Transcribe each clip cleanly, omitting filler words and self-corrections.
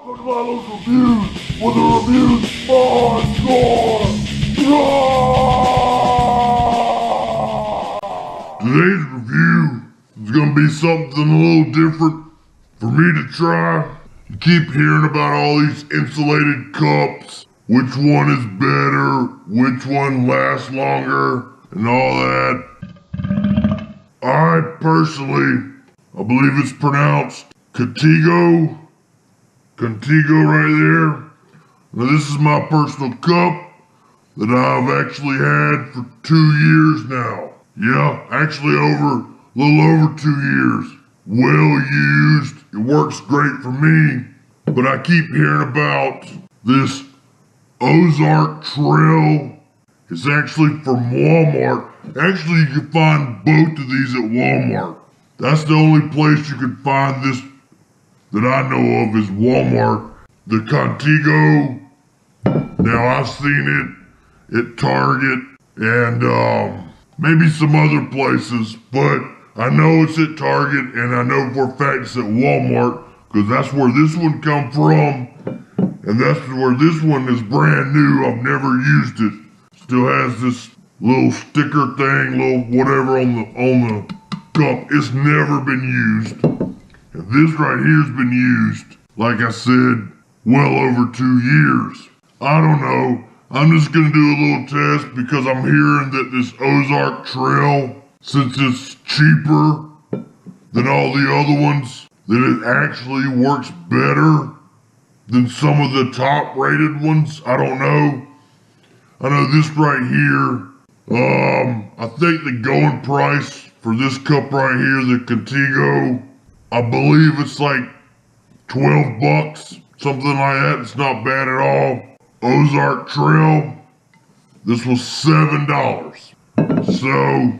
Go to my local reviews for the reviews 5-star. Today's review is going to be something a little different for me to try. You keep hearing about all these insulated cups, which one is better, which one lasts longer, and all that. I believe it's pronounced Contigo. Contigo right there. Now this is my personal cup that I've actually had for 2 years now. Yeah, actually a little over 2 years. Well used. It works great for me. But I keep hearing about this Ozark Trail. It's actually from Walmart. Actually, you can find both of these at Walmart. That's the only place you can find this that I know of is Walmart. The Contigo. Now I've seen it at Target and maybe some other places, but I know it's at Target and I know for a fact it's at Walmart because that's where this one come from, and that's where this one is brand new. I've never used it. Still has this little sticker thing, little whatever on the cup. It's never been used. And this right here's been used, like I said, well over 2 years. I don't know. I'm just gonna do a little test because I'm hearing that this Ozark Trail, since it's cheaper than all the other ones, that it actually works better than some of the top rated ones. I don't know. I know this right here, I think the going price for this cup right here, the Contigo, I believe it's like 12 bucks, something like that. It's not bad at all. Ozark Trail, this was $7. So,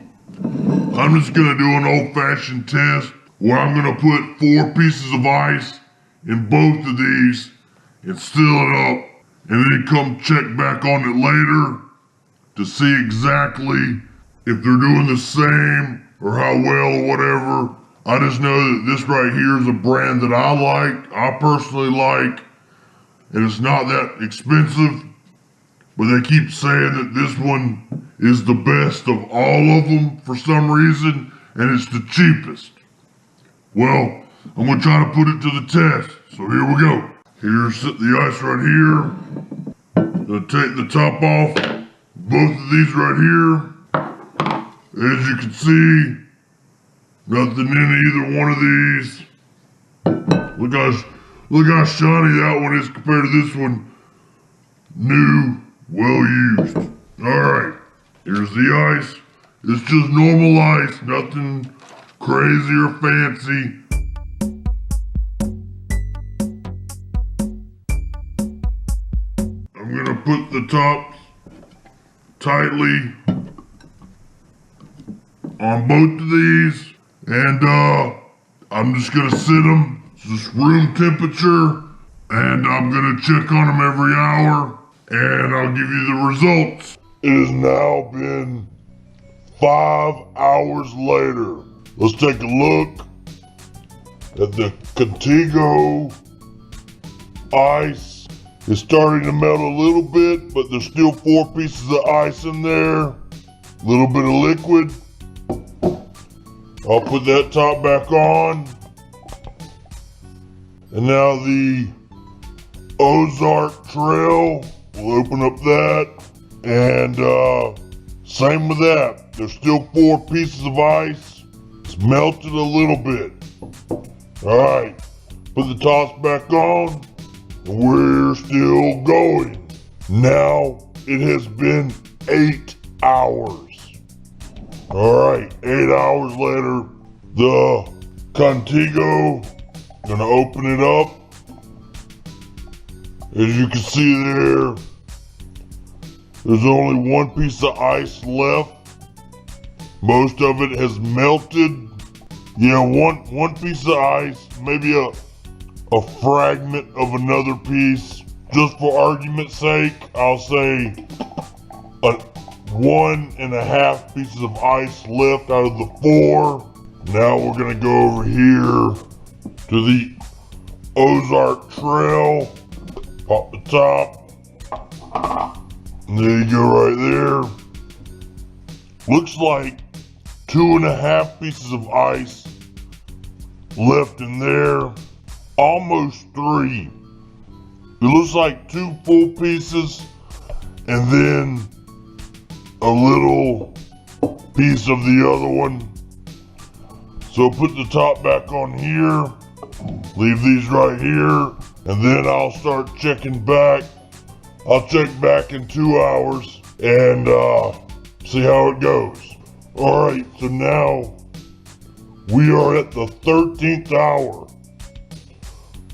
I'm just gonna do an old-fashioned test where I'm gonna put 4 pieces of ice in both of these and seal it up, and then come check back on it later to see exactly if they're doing the same or how well or whatever. I just know that this right here is a brand that I personally like, and it's not that expensive, but they keep saying that this one is the best of all of them for some reason, and it's the cheapest. Well, I'm gonna try to put it to the test, so here we go. Here's the ice right here. Gonna take the top off both of these right here. As you can see, nothing in either one of these. Look how shiny that one is compared to this one. New, well used. Alright, here's the ice. It's just normal ice, nothing crazy or fancy. I'm gonna put the tops tightly on both of these, and I'm just gonna sit them. It's just room temperature, and I'm gonna check on them every hour, and I'll give you the results. It has now been 5 hours later. Let's take a look at the Contigo ice. It's starting to melt a little bit, but there's still 4 pieces of ice in there. A little bit of liquid. I'll put that top back on. And now the Ozark Trail, we'll open up that. And same with that. There's still 4 pieces of ice. It's melted a little bit. Alright, put the tops back on. And we're still going. Now it has been 8 hours. Alright, 8 hours later, the Contigo, gonna open it up. As you can see there's only 1 piece of ice left. Most of it has melted. Yeah, one piece of ice, maybe a fragment of another piece. Just for argument's sake, I'll say 1.5 pieces of ice left out of the 4. Now we're gonna go over here to the Ozark Trail. Pop the top. And there you go right there. Looks like 2.5 pieces of ice left in there. Almost 3. It looks like 2 full pieces and then a little piece of the other one. So put the top back on here, leave these right here, and then I'll start checking back. I'll check back in 2 hours and see how it goes. Alright, so now we are at the 13th hour.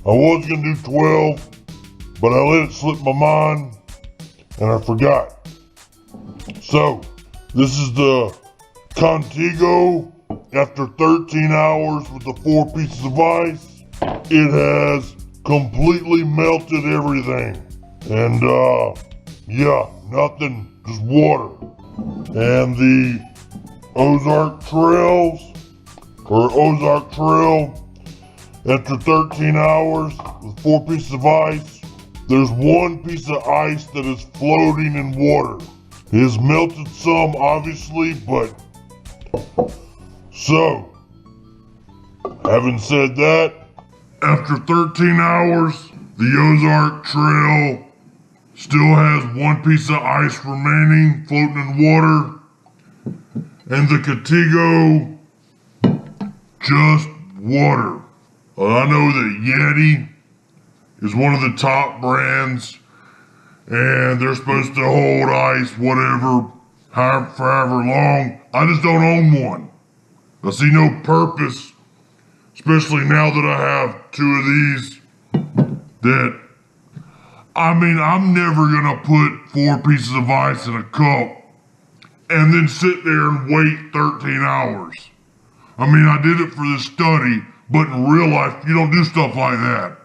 I was gonna do 12, but I let it slip my mind and I forgot. So, this is the Contigo after 13 hours with the 4 pieces of ice. It has completely melted everything. And yeah, nothing, just water. And the Ozark Trail, after 13 hours with 4 pieces of ice, there's 1 piece of ice that is floating in water. It has melted some, obviously, but so, having said that, after 13 hours, the Ozark Trail still has 1 piece of ice remaining floating in water, and the Contigo, just water. I know that Yeti is one of the top brands, and they're supposed to hold ice, whatever, forever long. I just don't own one. I see no purpose, especially now that I have 2 of these, that, I mean, I'm never gonna put 4 pieces of ice in a cup and then sit there and wait 13 hours. I mean, I did it for this study, but in real life, you don't do stuff like that.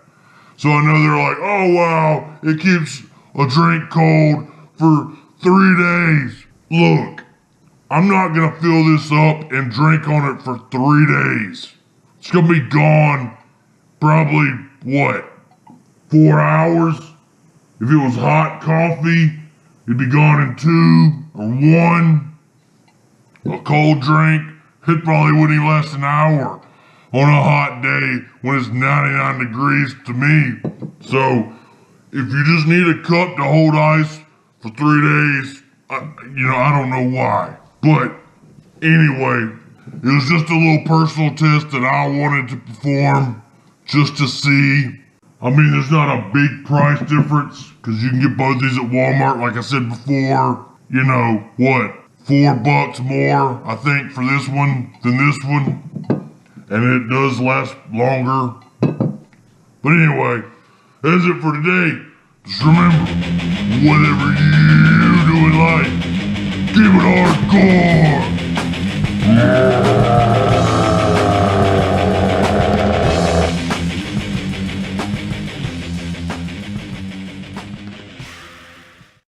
So I know they're like, oh wow, it keeps a drink cold for 3 days. Look, I'm not gonna fill this up and drink on it for 3 days. It's gonna be gone probably, what, 4 hours? If it was hot coffee, it'd be gone in 2 or 1. A cold drink, it probably wouldn't even last an hour on a hot day when it's 99 degrees to me. So, if you just need a cup to hold ice for 3 days, I don't know why. But anyway, it was just a little personal test that I wanted to perform just to see. I mean, there's not a big price difference because you can get both these at Walmart, like I said before. You know, what, $4 more, I think, for this one than this one. And it does last longer. But anyway, that's it for today. Just remember, whatever you do in life, keep it hardcore.